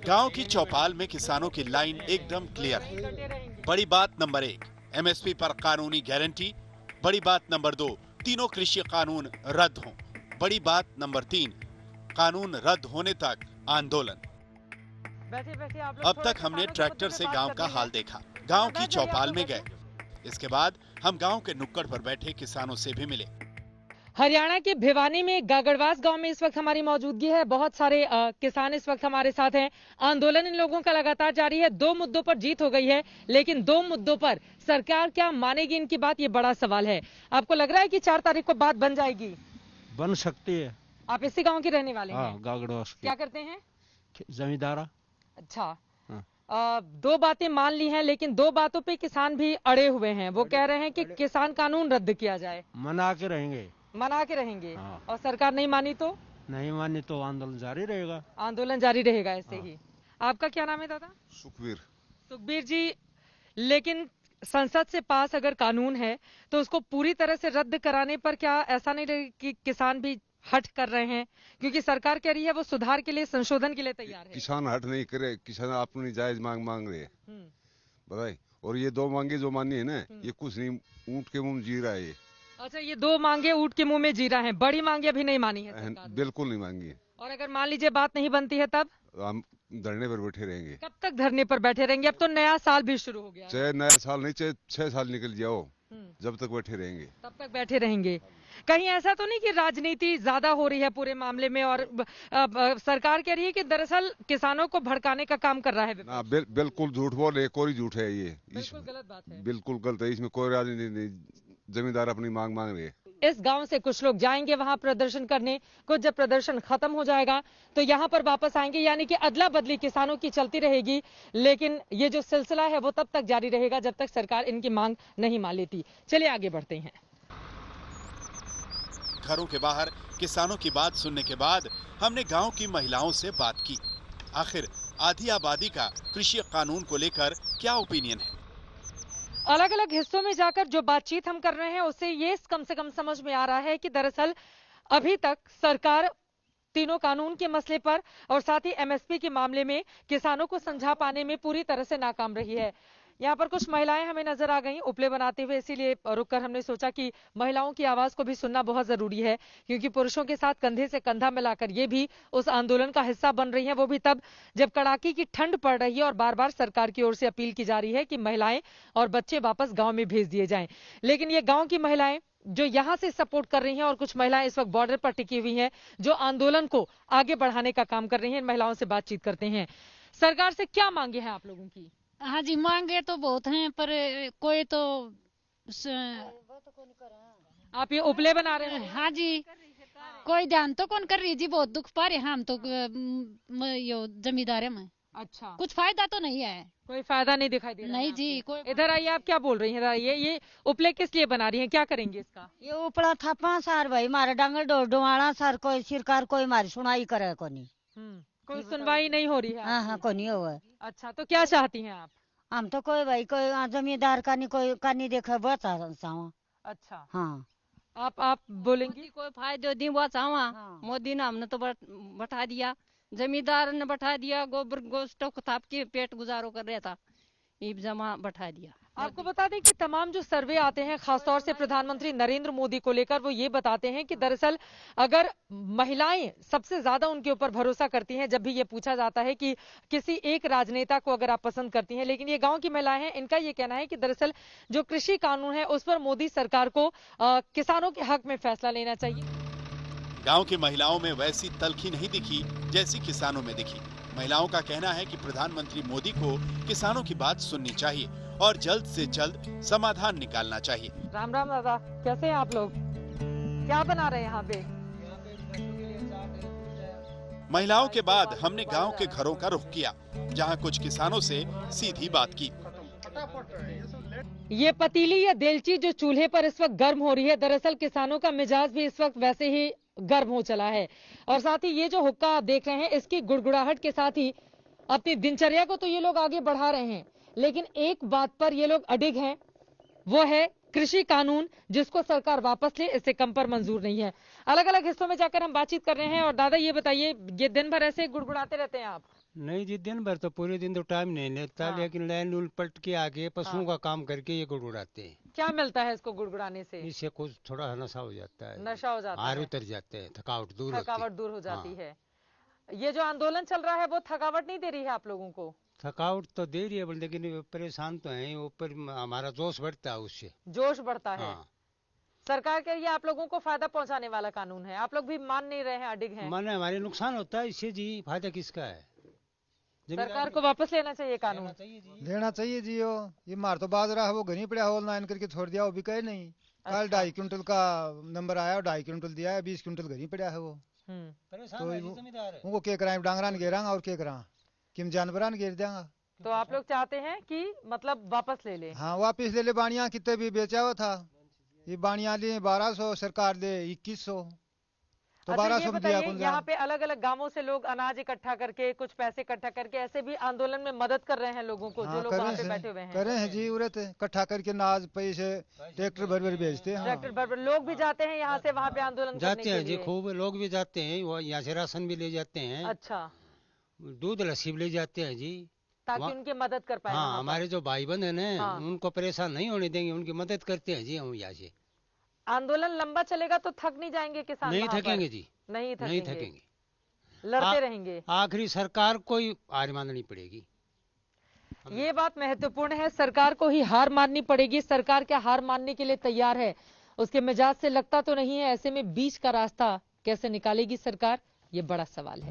गांव की चौपाल में किसानों की लाइन एकदम क्लियर है। बड़ी बात नंबर 1, एमएसपी पर कानूनी गारंटी। बड़ी बात नंबर 2, तीनों कृषि कानून रद्द हों। बड़ी बात नंबर 3, कानून रद्द होने तक आंदोलन। अब तक हमने ट्रैक्टर से गांव का हाल देखा, गांव की चौपाल में गए। इसके बाद हम गांव के नुक्कड़ पर बैठे किसानों से भी मिले। हरियाणा के भिवानी में गागड़वास गांव में इस वक्त हमारी मौजूदगी है। बहुत सारे किसान इस वक्त हमारे साथ हैं। आंदोलन इन लोगों का लगातार जारी है। 2 मुद्दों पर जीत हो गई है, लेकिन 2 मुद्दों पर सरकार क्या मानेगी इनकी बात, ये बड़ा सवाल है। आपको लग रहा है कि 4 तारीख को बात बन जाएगी? बन सकती है। आप इसी गाँव के रहने वाले हैं? गागड़वास क्या करते हैं? जमींदारा। अच्छा, 2 बातें मान ली हैं, लेकिन 2 बातों पे किसान भी अड़े हुए हैं। वो कह रहे हैं कि किसान कानून रद्द किया जाए। मना के रहेंगे। हाँ। और सरकार नहीं मानी तो? नहीं मानी तो आंदोलन जारी रहेगा। आंदोलन जारी रहेगा ऐसे ही। आपका क्या नाम है दादा? सुखबीर जी, लेकिन संसद से पास अगर कानून है तो उसको पूरी तरह से रद्द कराने पर क्या ऐसा नहीं लगे कि किसान भी हट कर रहे हैं? क्योंकि सरकार कह रही है वो सुधार के लिए, संशोधन के लिए तैयार है। किसान हट नहीं करे, किसान अपनी जायज मांग रहे हैं। बताए, और ये 2 मांगे जो मानी है ना, ये कुछ नहीं, ऊंट के मुंह में जी रहा है ये। अच्छा, ये 2 मांगे ऊंट के मुंह में जी रहा है। बड़ी मांगे अभी नहीं मानी है सरकार ने? बिल्कुल नहीं मांगी है। और अगर मान लीजिए बात नहीं बनती है तब? हम धरने पर बैठे रहेंगे। कब तक धरने पर बैठे रहेंगे? अब तो नया साल भी शुरू हो गया है। चाहे नया साल नहीं, चाहे 6 साल निकल जाओ, जब तक बैठे रहेंगे तब तक बैठे रहेंगे। कहीं ऐसा तो नहीं कि राजनीति ज्यादा हो रही है पूरे मामले में, और सरकार कह रही है कि दरअसल किसानों को भड़काने का काम कर रहा है विपक्ष? बिल्कुल झूठ बोल रहे, कोई झूठ है ये। बिल्कुल गलत बात है। बिल्कुल गलत है, इसमें कोई राजनीति नहीं। जमींदार अपनी मांग रहे हैं। इस गांव से कुछ लोग जाएंगे वहां प्रदर्शन करने, कुछ जब प्रदर्शन खत्म हो जाएगा तो यहां पर वापस आएंगे, यानी कि अदला बदली किसानों की चलती रहेगी। लेकिन ये जो सिलसिला है वो तब तक जारी रहेगा जब तक सरकार इनकी मांग नहीं मान लेती। चलिए आगे बढ़ते हैं। घरों के बाहर किसानों की बात सुनने के बाद हमने गांव की महिलाओं से बात की। आखिर आधी आबादी का कृषि कानून को लेकर क्या ओपिनियन है? अलग अलग हिस्सों में जाकर जो बातचीत हम कर रहे हैं उससे ये कम से कम समझ में आ रहा है कि दरअसल अभी तक सरकार तीनों कानून के मसले पर और साथ ही एमएसपी के मामले में किसानों को समझा पाने में पूरी तरह से नाकाम रही है। यहाँ पर कुछ महिलाएं हमें नजर आ गई उपले बनाते हुए, इसीलिए रुककर हमने सोचा कि महिलाओं की आवाज को भी सुनना बहुत जरूरी है, क्योंकि पुरुषों के साथ कंधे से कंधा मिलाकर ये भी उस आंदोलन का हिस्सा बन रही हैं। वो भी तब जब कड़ाके की ठंड पड़ रही है और बार बार सरकार की ओर से अपील की जा रही है कि महिलाएं और बच्चे वापस गाँव में भेज दिए जाएं। लेकिन ये गाँव की महिलाएं जो यहां से सपोर्ट कर रही हैं, और कुछ महिलाएं इस वक्त बॉर्डर पर टिकी हुई हैं जो आंदोलन को आगे बढ़ाने का काम कर रही हैं। इन महिलाओं से बातचीत करते हैं। सरकार से क्या मांगे हैं आप लोगों की? हाँ जी, मांगे तो बहुत हैं, पर कोई तो आप ये उपले बना रहे हैं? हाँ जी, कोई ध्यान तो कौन कर रही जी, बहुत दुख पा रहे हम तो यो जमींदार में। अच्छा, कुछ फायदा तो नहीं है? कोई फायदा नहीं दिखाई दे रहा नहीं जी। कोई इधर आइए, आप क्या बोल रही हैं? ये उपले किस लिए बना रही हैं, क्या करेंगे इसका? ये उपड़ा था 5 साल भाई, मारे डांगल डोवाड़ा सर, कोई सरकार कोई मारी सुनाई करे कोनी। कोई सुनवाई नहीं हो रही है? हाँ कोनी हुआ। अच्छा, तो क्या चाहती हैं आप? हम तो कोई भाई कोई जमींदार का नहीं, कोई का नहीं देखा बहुत सावा। अच्छा, हाँ आप बोलेंगी? कोई फायदा नहीं हुआ चावा। मोदी ने हमने तो बैठा दिया, जमींदार ने बैठा दिया, गोबर गोश्त थाप के पेट गुजारो कर रहा था, ईब जमा बैठा दिया। आपको बता दें कि तमाम जो सर्वे आते हैं खासतौर से प्रधानमंत्री नरेंद्र मोदी को लेकर, वो ये बताते हैं कि दरअसल अगर महिलाएं सबसे ज्यादा उनके ऊपर भरोसा करती हैं, जब भी ये पूछा जाता है कि किसी एक राजनेता को अगर आप पसंद करती हैं, लेकिन ये गांव की महिलाएं हैं, इनका ये कहना है कि दरअसल जो कृषि कानून है उस पर मोदी सरकार को किसानों के हक में फैसला लेना चाहिए। गांव की महिलाओं में वैसी तल्खी नहीं दिखी जैसी किसानों में दिखी। महिलाओं का कहना है कि प्रधानमंत्री मोदी को किसानों की बात सुननी चाहिए और जल्द से जल्द समाधान निकालना चाहिए। राम राम दादा, कैसे हैं आप लोग? क्या बना रहे हैं यहाँ पे? महिलाओं के बाद हमने गांव के घरों का रुख किया, जहां कुछ किसानों से सीधी बात की। ये पतीली या देलची जो चूल्हे पर इस वक्त गर्म हो रही है, दरअसल किसानों का मिजाज भी इस वक्त वैसे ही गर्म हो चला है। और साथ ही ये जो हुक्का आप देख रहे हैं, इसकी गुड़गुड़ाहट के साथ ही अपनी दिनचर्या को तो ये लोग आगे बढ़ा रहे हैं, लेकिन एक बात पर ये लोग अडिग हैं, वो है कृषि कानून, जिसको सरकार वापस ले, इससे कम पर मंजूर नहीं है। अलग अलग हिस्सों में जाकर हम बातचीत कर रहे हैं। और दादा ये बताइए, ये दिन भर ऐसे गुड़गुड़ाते रहते हैं आप? नहीं जी, दिन भर तो पूरे दिन तो टाइम नहीं लेता, हाँ। लेकिन लाइन उलट के आके पशुओं का काम करके ये गुड़गुड़ाते हैं। क्या मिलता है इसको गुड़गुड़ाने से? इससे कुछ थोड़ा नशा हो जाता है, नशा हो जाता हार है, उतर जाते हैं, थकावट दूर होती थकावट दूर हो जाती हाँ। है। ये जो आंदोलन चल रहा है वो थकावट नहीं दे रही है आप लोगों को? थकावट तो दे रही है, लेकिन परेशान तो है, ऊपर हमारा जोश बढ़ता है उससे। जोश बढ़ता है। हाँ, सरकार के ये आप लोगों को फायदा पहुंचाने वाला कानून है, आप लोग भी मान नहीं रहे हैं, अडिग हैं। माने हमारे नुकसान होता है इससे जी, फायदा किसका है? सरकार को वापस लेना चाहिए कानून। लेना चाहिए जी। ये मार तो बाजरा है वो घनी पड़ा है, ऑनलाइन करके छोड़ दिया, वो भी कहे नहीं। कल अच्छा। 2.5 क्विंटल का नंबर आया, 2.5 क्विंटल दिया है, 20 क्विंटल घनी पड़ा है वो। परेशान तो है जी वो- जमींदार है। उनको के कराए डांगरा ने घेरांगा और के करा किम जानवरा ने घेर देंगा। तो आप लोग चाहते हैं कि मतलब वापस ले ले? हाँ वापिस ले ले। बाणिया कितने भी बेचा हुआ था, ये बाणिया लिए 1200, सरकार ले 2100, तो अच्छा, ये 1200 में दिया बताइए, कौन यहाँ जा। पे अलग अलग गांवों से लोग अनाज इकट्ठा करके, कुछ पैसे इकट्ठा करके ऐसे भी आंदोलन में मदद कर रहे हैं लोगों को, जो हाँ लोग वहाँ पे बैठे हुए हैं। करे हैं जी, उरत इकट्ठा करके नाज पैसे ट्रैक्टर भर भर भेजते हैं। ट्रैक्टर भर भर लोग भी जाते हैं यहाँ से वहाँ पे आंदोलन करने जाते के हैं जी, लिए? खूब लोग भी जाते हैं, वो यहाँ से राशन भी ले जाते हैं, अच्छा, दूध लस्सी भी ले जाते हैं जी। ताकि वहाँ- उनकी मदद कर पाए हाँ, वहाँ पर। हमारे जो भाई बहन है ना, हाँ। उनको परेशान नहीं होने देंगे, उनकी मदद करते हैं जी हम यहाँ से। आंदोलन लंबा चलेगा तो थक नहीं जाएंगे किसान? नहीं वहाँ पर? थकेंगे जी, नहीं नहीं थकेंगे, थकेंगे। लड़ते रहेंगे। आखिरी सरकार को ही हार माननी पड़ेगी। ये बात महत्वपूर्ण है, सरकार को ही हार माननी पड़ेगी। सरकार क्या हार मानने के लिए तैयार है? उसके मिजाज से लगता तो नहीं है। ऐसे में बीच का रास्ता कैसे निकालेगी सरकार, ये बड़ा सवाल है।